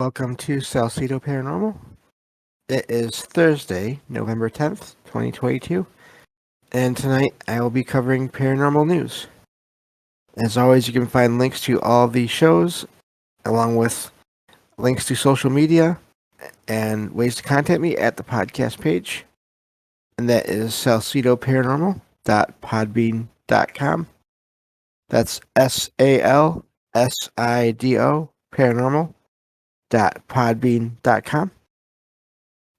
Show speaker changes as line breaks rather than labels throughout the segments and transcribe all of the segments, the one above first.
Welcome to Salcedo Paranormal. It is Thursday, November 10th, 2022, and tonight I will be covering paranormal news. As always, you can find links to all of these shows, along with links to social media and ways to contact me at the podcast page, and that is salcedoparanormal.podbean.com. That's SALSIDO paranormal.podbean.com.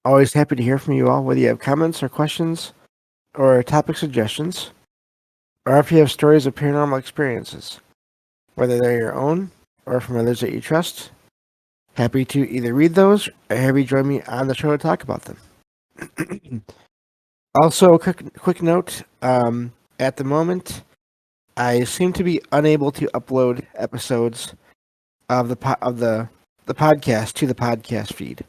Always happy to hear from you all, whether you have comments or questions or topic suggestions, or if you have stories of paranormal experiences, whether they're your own or from others that you trust. Happy to either read those or have you join me on the show to talk about them. Also, a quick note, at the moment, I seem to be unable to upload episodes of the podcast to the podcast feed.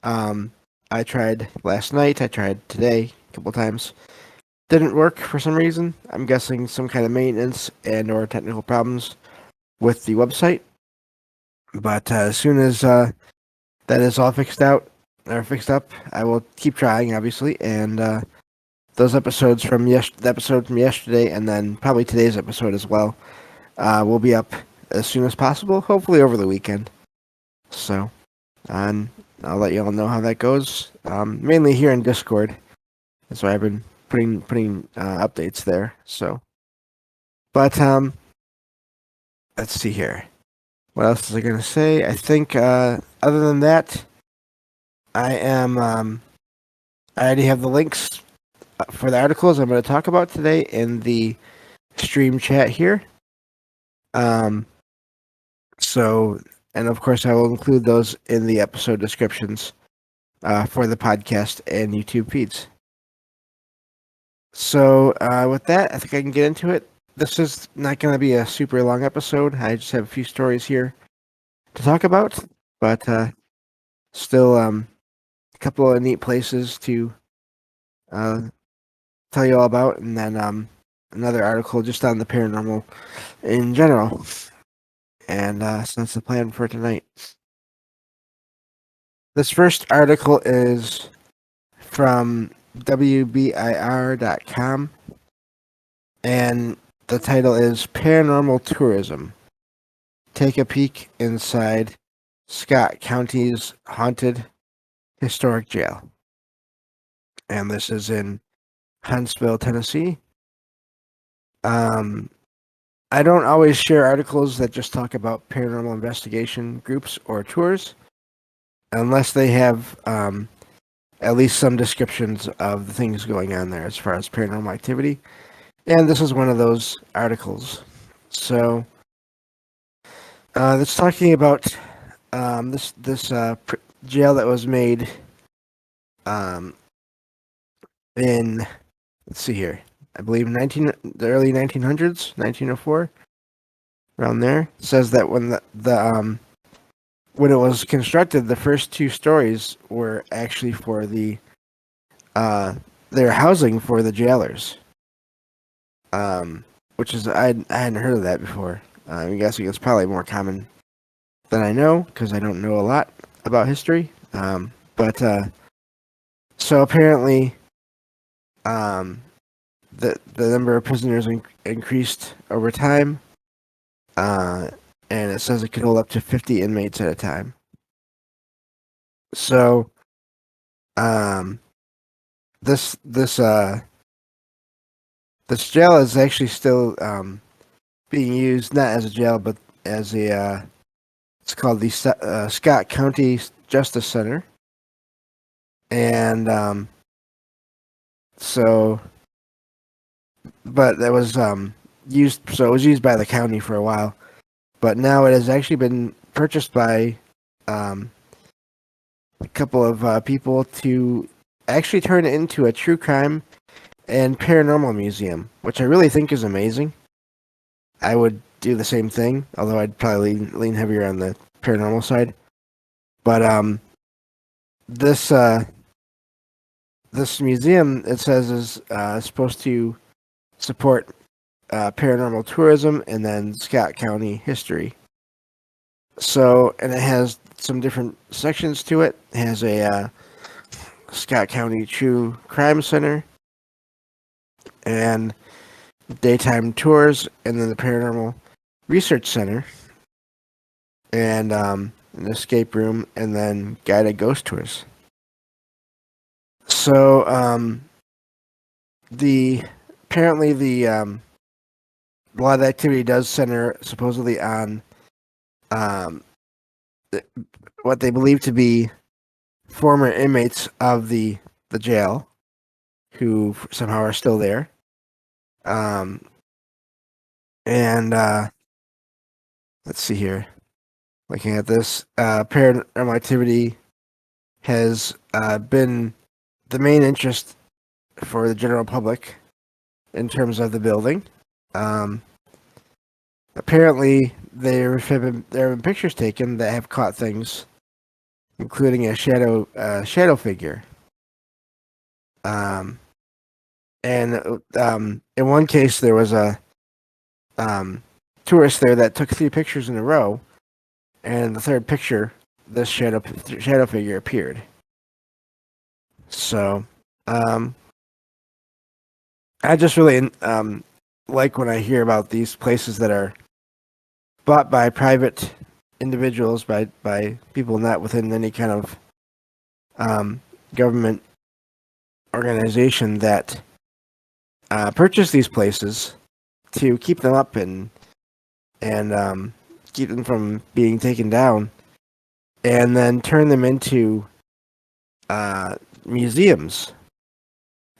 I tried last night. I tried today a couple times. Didn't work for some reason. I'm guessing some kind of maintenance and or technical problems with the website. But as soon as that is all fixed up, I will keep trying, obviously. And those episodes from the episode from yesterday, and then probably today's episode as well, will be up as soon as possible. Hopefully over the weekend. So, and I'll let you all know how that goes. Mainly here in Discord. That's why I've been putting updates there. So, but let's see here. What else was I gonna say? I think other than that, I already have the links for the articles I'm going to talk about today in the stream chat here. So, and of course, I will include those in the episode descriptions for the podcast and YouTube feeds. So, with that, I think I can get into it. This is not going to be a super long episode. I just have a few stories here to talk about, but still a couple of neat places to tell you all about, and then another article just on the paranormal in general. And so that's the plan for tonight. This first article is from WBIR.com, and the title is Paranormal Tourism. Take a peek inside Scott County's haunted historic jail. And this is in Huntsville, Tennessee. I don't always share articles that just talk about paranormal investigation groups or tours, unless they have at least some descriptions of the things going on there as far as paranormal activity. And this is one of those articles. So, it's talking about this jail that was made in, let's see here, I believe the early 1900s, 1904, around there. It says that when when it was constructed, the first two stories were actually for their housing for the jailers. Which is I hadn't heard of that before. I'm guessing it's probably more common than I know because I don't know a lot about history. But so apparently, the number of prisoners increased over time, and it says it could hold up to 50 inmates at a time. So, this jail is actually still being used not as a jail but as a it's called the Scott County Justice Center, and so. But that was used, so it was used by the county for a while. But now it has actually been purchased by a couple of people to actually turn it into a true crime and paranormal museum, which I really think is amazing. I would do the same thing, although I'd probably lean heavier on the paranormal side. But this museum, it says, is supposed to support paranormal tourism and then Scott County history. So, and it has some different sections to it. It has a Scott County True Crime Center and daytime tours, and then the Paranormal Research Center, and an escape room, and then guided ghost tours. So the apparently a lot of the activity does center supposedly on um, what they believe to be former inmates of the jail who somehow are still there. And let's see here. Looking at this, paranormal activity has been the main interest for the general public in terms of the building. Apparently, there have been pictures taken that have caught things, including a shadow figure. And in one case, there was a tourist there that took 3 pictures in a row, and the third picture, this shadow figure appeared. So, I just really like when I hear about these places that are bought by private individuals, by people not within any kind of government organization that purchase these places to keep them up and keep them from being taken down, and then turn them into museums.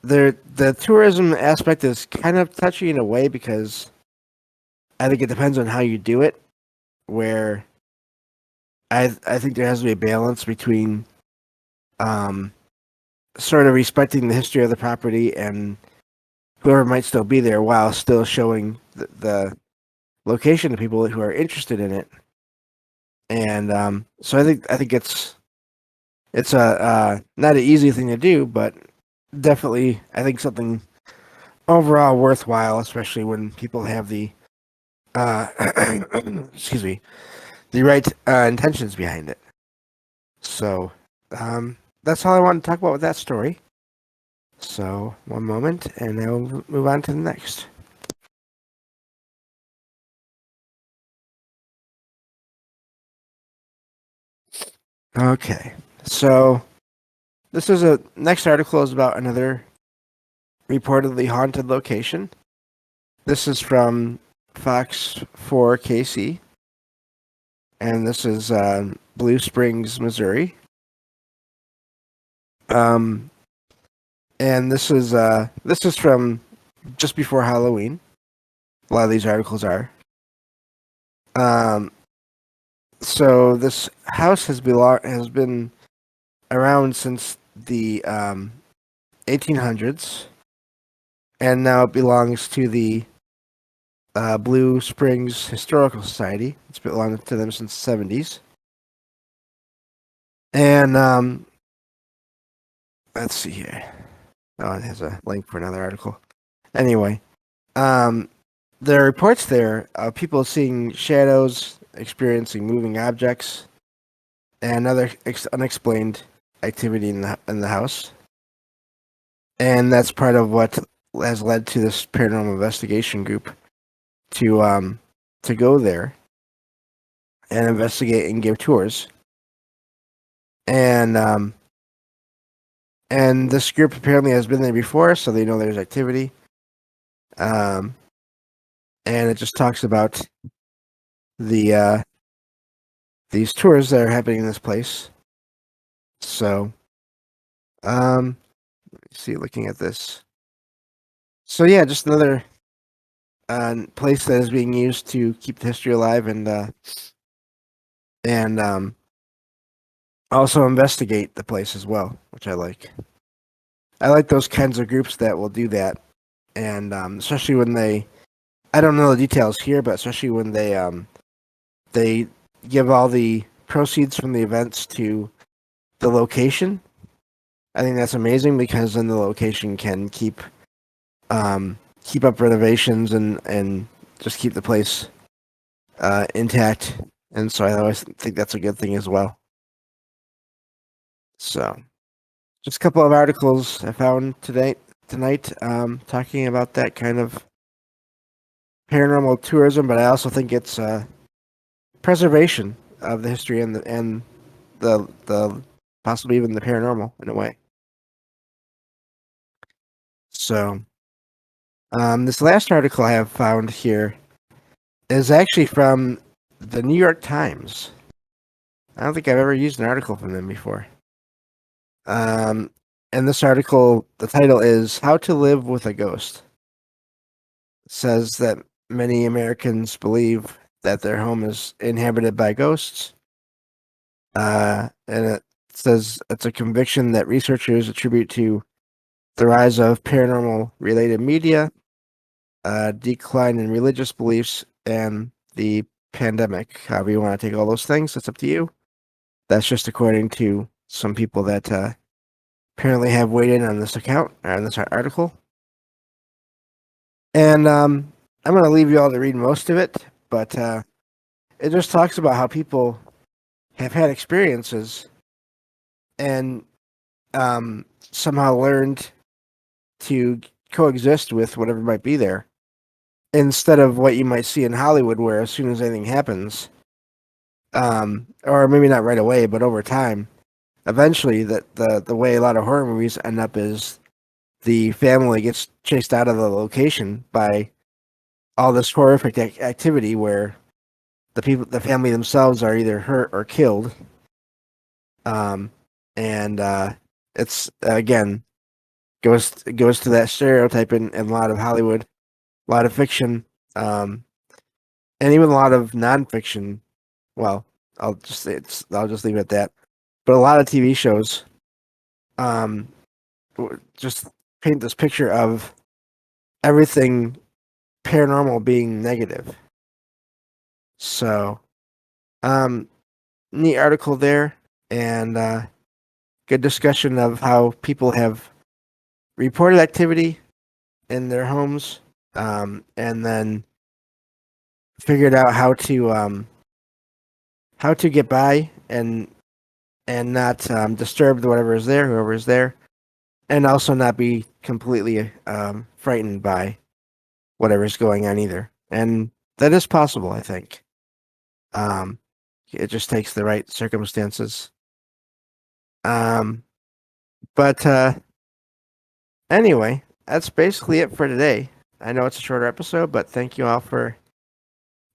The tourism aspect is kind of touchy in a way because I think it depends on how you do it. Where I think there has to be a balance between sort of respecting the history of the property and whoever might still be there while still showing the location to people who are interested in it. And so I think it's a not an easy thing to do, but definitely I think something overall worthwhile, especially when people have the excuse me, the right intentions behind it. So that's all I wanted to talk about with that story. So one moment, and I'll move on to the next. Okay, so this is a next article is about another reportedly haunted location. This is from Fox 4 KC, and this is Blue Springs, Missouri. And this is from just before Halloween. A lot of these articles are. So this house has been around since the 1800s, and now it belongs to the Blue Springs Historical Society. It's belonged to them since the 70s. And let's see here. Oh, it has a link for another article. Anyway, there are reports there of people seeing shadows, experiencing moving objects, and other unexplained activity in the house. And that's part of what has led to this paranormal investigation group to go there and investigate and give tours. And this group apparently has been there before, so they know there's activity. And it just talks about these tours that are happening in this place. So, let me see, looking at this. So yeah, just another place that is being used to keep the history alive and also investigate the place as well, which I like. I like those kinds of groups that will do that, and especially when I don't know the details here, but especially when they give all the proceeds from the events to the location. I think that's amazing because then the location can keep up renovations and just keep the place intact. And so I always think that's a good thing as well. So, just a couple of articles I found tonight, talking about that kind of paranormal tourism, but I also think it's preservation of the history and the possibly even the paranormal in a way. So, this last article I have found here is actually from the New York Times. I don't think I've ever used an article from them before. Um, and this article, the title is "How to Live with a Ghost." It says that many Americans believe that their home is inhabited by ghosts. And it says it's a conviction that researchers attribute to the rise of paranormal related media, decline in religious beliefs, and the pandemic. However, you want to take all those things, that's up to you. That's just according to some people that apparently have weighed in on this account or on this article. And I'm going to leave you all to read most of it, but it just talks about how people have had experiences and somehow learned to coexist with whatever might be there instead of what you might see in Hollywood, where as soon as anything happens, or maybe not right away, but over time, eventually, the way a lot of horror movies end up is the family gets chased out of the location by all this horrific activity where the family themselves are either hurt or killed. Um, and it's again goes to that stereotype in a lot of Hollywood, a lot of fiction, um, and even a lot of nonfiction. Well, I'll just leave it at that. But a lot of TV shows, um, just paint this picture of everything paranormal being negative. So, um, neat article there, and good discussion of how people have reported activity in their homes, and then figured out how to get by and not disturb whatever is there, whoever is there, and also not be completely frightened by whatever's going on either. And that is possible, I think. Um, it just takes the right circumstances. Um, but anyway, that's basically it for today. I know it's a shorter episode, but thank you all for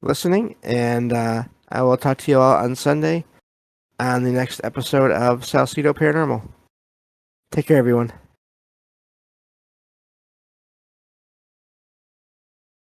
listening, and I will talk to you all on Sunday on the next episode of Salcedo Paranormal. Take care, everyone.